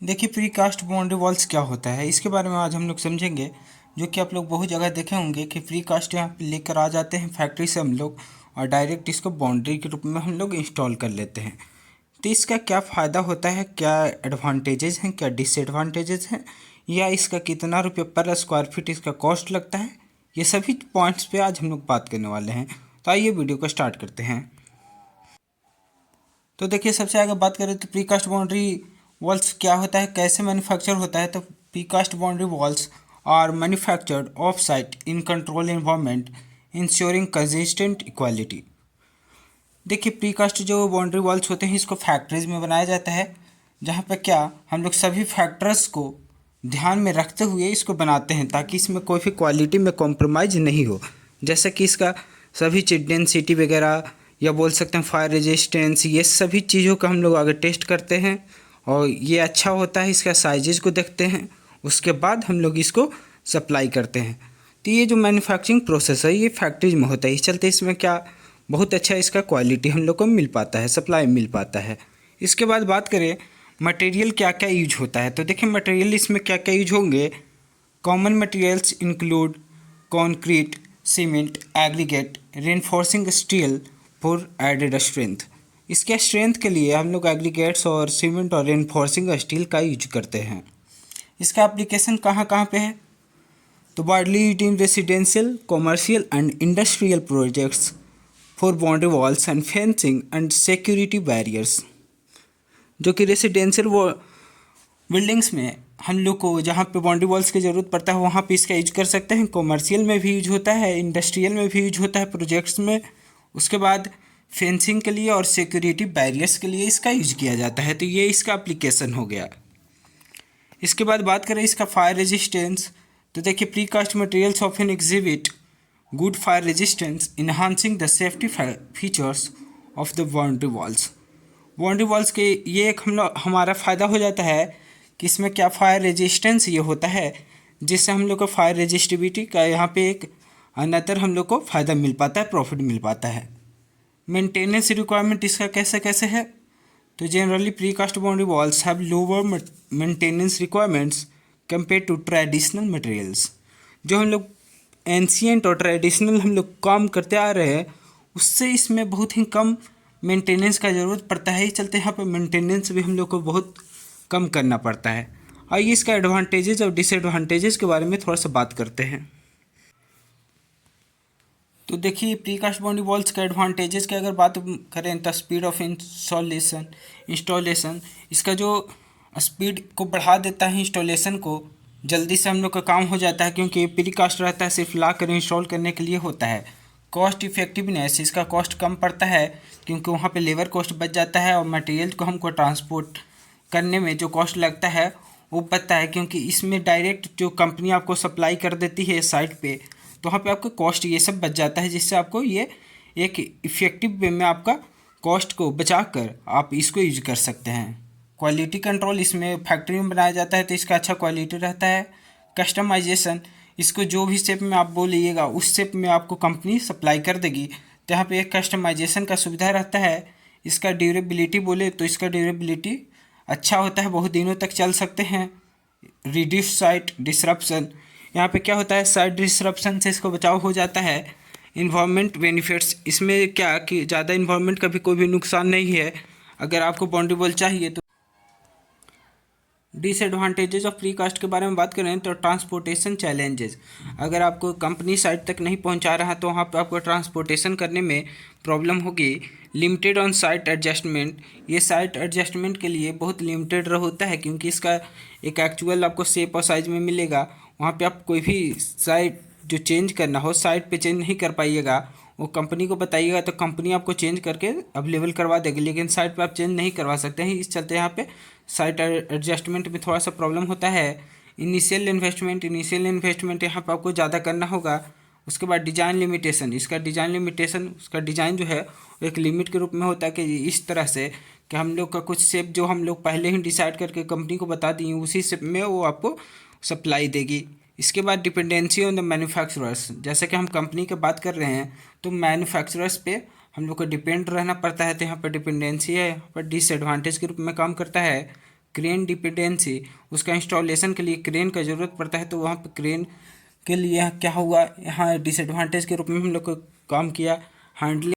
देखिए precast boundary walls क्या होता है इसके बारे में आज हम लोग समझेंगे। जो कि आप लोग बहुत जगह देखे होंगे कि प्रीकास्ट यहाँ पे लेकर आ जाते हैं फैक्ट्री से हम लोग और डायरेक्ट इसको बाउंड्री के रूप में हम लोग इंस्टॉल कर लेते हैं। तो इसका क्या फ़ायदा होता है, क्या एडवांटेजेस हैं, क्या डिसएडवांटेजेस हैं, या इसका कितना रुपये पर स्क्वायर फीट इसका कॉस्ट लगता है, ये सभी पॉइंट्स पे आज हम लोग बात करने वाले हैं। तो आइए वीडियो को स्टार्ट करते हैं। तो देखिए सबसे आगे बात करें तो प्रीकास्ट बाउंड्री वॉल्स क्या होता है, कैसे मैन्युफैक्चर होता है। तो precast boundary walls are manufactured off site in control environment ensuring consistent quality. देखिए प्रीकास्ट जो बाउंड्री वॉल्स होते हैं इसको फैक्ट्रीज में बनाया जाता है, जहाँ पे क्या हम लोग सभी फैक्टर्स को ध्यान में रखते हुए इसको बनाते हैं ताकि इसमें कोई भी क्वालिटी में कॉम्प्रोमाइज़ नहीं हो। जैसे कि इसका सभी चीज डेंसिटी वगैरह या बोल सकते हैं फायर रेजिस्टेंस, ये सभी चीज़ों का हम लोग आगे टेस्ट करते हैं और ये अच्छा होता है। इसका साइजेज को देखते हैं, उसके बाद हम लोग इसको सप्लाई करते हैं। तो ये जो मैन्युफैक्चरिंग प्रोसेस है ये फैक्ट्रीज में होता है, इस चलते इसमें क्या बहुत अच्छा इसका क्वालिटी हम लोग को मिल पाता है, सप्लाई मिल पाता है। इसके बाद बात करें मटेरियल क्या क्या यूज होता है। तो देखिए मटेरियल इसमें क्या क्या यूज होंगे। Common materials include concrete, cement, aggregate, reinforcing steel for added strength. इसके स्ट्रेंथ के लिए हम लोग एग्रीगेट्स और सीमेंट और रेनफोर्सिंग स्टील का यूज करते हैं। इसका एप्लीकेशन कहाँ कहाँ पे है, तो widely used in residential, commercial and industrial projects for boundary walls and fencing and security barriers. जो कि रेसिडेंशियल वो बिल्डिंग्स में हम लोग को जहाँ पे बाउंड्री वॉल्स की ज़रूरत पड़ता है वहाँ पे इसका यूज कर सकते हैं। कॉमर्शियल में भी यूज होता है, इंडस्ट्रियल में भी यूज होता है प्रोजेक्ट्स में। उसके बाद फेंसिंग के लिए और सिक्योरिटी बैरियर्स के लिए इसका यूज किया जाता है। तो ये इसका एप्लीकेशन हो गया। इसके बाद बात करें इसका फायर रेजिस्टेंस। तो देखिए precast materials often exhibit good fire resistance enhancing the safety features of the boundary walls. Boundary walls के ये एक हमारा फ़ायदा हो जाता है कि इसमें क्या फायर रेजिस्टेंस ये होता है, जिससे हम लोग को फायर रेजिस्टिविटी का यहाँ पे एक अनदर हम लोग को फ़ायदा मिल पाता है, प्रॉफिट मिल पाता है। मेंटेनेंस रिक्वायरमेंट इसका कैसे कैसे है, तो generally precast boundary walls have lower maintenance requirements compare to traditional materials. जो हम लोग एंशियंट और ट्रेडिशनल हम लोग काम करते आ रहे हैं उससे इसमें बहुत ही कम मेंटेनेंस का ज़रूरत पड़ता है। इस चलते यहाँ पर मेंटेनेंस भी हम लोग को बहुत कम करना पड़ता है। आइए इसका एडवांटेजेस और डिसएडवांटेजेस के बारे में थोड़ा सा बात करते हैं। तो देखिए प्रीकास्ट बाउंड्री वॉल्स के एडवांटेजेस की अगर बात करें तो स्पीड ऑफ इंस्टॉलेशन इसका जो स्पीड को बढ़ा देता है, इंस्टॉलेशन को जल्दी से हम लोग का काम हो जाता है क्योंकि प्रीकास्ट रहता है सिर्फ ला कर इंस्टॉल करने के लिए होता है। कॉस्ट इफेक्टिवनेस इसका कॉस्ट कम पड़ता है क्योंकि वहाँ पे लेबर कॉस्ट बच जाता है और मटेरियल को हमको ट्रांसपोर्ट करने में जो कॉस्ट लगता है वो बचता है, क्योंकि इसमें डायरेक्ट जो कंपनी आपको सप्लाई कर देती है साइट पे, तो वहाँ पे आपका कॉस्ट ये सब बच जाता है, जिससे आपको ये एक इफ़ेक्टिव वे में आपका कॉस्ट को बचा कर आप इसको यूज कर सकते हैं। क्वालिटी कंट्रोल इसमें फैक्ट्री में बनाया जाता है तो इसका अच्छा क्वालिटी रहता है। कस्टमाइजेशन इसको जो भी शेप में आप बोलिएगा उस शेप में आपको कंपनी सप्लाई कर देगी, तो यहाँ पे एक कस्टमाइजेशन का सुविधा रहता है। इसका ड्यूरेबिलिटी बोले तो इसका ड्यूरेबिलिटी अच्छा होता है, बहुत दिनों तक चल सकते हैं। रिड्यूस साइट डिसरप्शन, यहाँ पे क्या होता है साइट डिसरप्शन से इसको बचाव हो जाता है। इन्वायरमेंट बेनिफिट्स इसमें क्या कि ज़्यादा इन्वायरमेंट का भी कोई भी नुकसान नहीं है अगर आपको बाउंड्री वॉल चाहिए तो। डिसएडवांटेजेस ऑफ प्रीकास्ट के बारे में बात करें तो ट्रांसपोर्टेशन चैलेंजेस, अगर आपको कंपनी साइट तक नहीं पहुंचा रहा तो वहाँ पे आपको ट्रांसपोर्टेशन करने में प्रॉब्लम होगी। लिमिटेड ऑन साइट एडजस्टमेंट, ये साइट एडजस्टमेंट के लिए बहुत लिमिटेड होता है क्योंकि इसका एक एक्चुअल आपको शेप और साइज में मिलेगा। वहाँ पे आप कोई भी साइट जो चेंज करना हो साइट पे चेंज नहीं कर पाइएगा, वो कंपनी को बताइएगा तो कंपनी आपको चेंज करके अवेलेबल करवा देगी, लेकिन साइट पे आप चेंज नहीं करवा सकते हैं। इस चलते यहाँ पे साइट एडजस्टमेंट में थोड़ा सा प्रॉब्लम होता है। इनिशियल इन्वेस्टमेंट यहाँ पे आपको ज़्यादा करना होगा। उसके बाद डिज़ाइन लिमिटेशन, उसका डिज़ाइन जो है वो एक लिमिट के रूप में होता है कि इस तरह से कि हम लोग का कुछ शेप जो हम लोग पहले ही डिसाइड करके कंपनी को बता दिए उसी शेप में वो आपको सप्लाई देगी। इसके बाद डिपेंडेंसी ऑन द मैन्युफैक्चरर्स, जैसे कि हम कंपनी की बात कर रहे हैं तो मैन्युफैक्चरर्स पे हम लोग को डिपेंड रहना पड़ता है, तो यहाँ पर डिपेंडेंसी है, यहाँ पर डिसएडवांटेज के रूप में काम करता है। क्रेन डिपेंडेंसी, उसका इंस्टॉलेशन के लिए क्रेन का ज़रूरत पड़ता है, तो वहाँ पे क्रेन के लिए क्या हुआ, यहाँ डिसएडवांटेज के रूप में हम लोग को काम किया। हैंडलिंग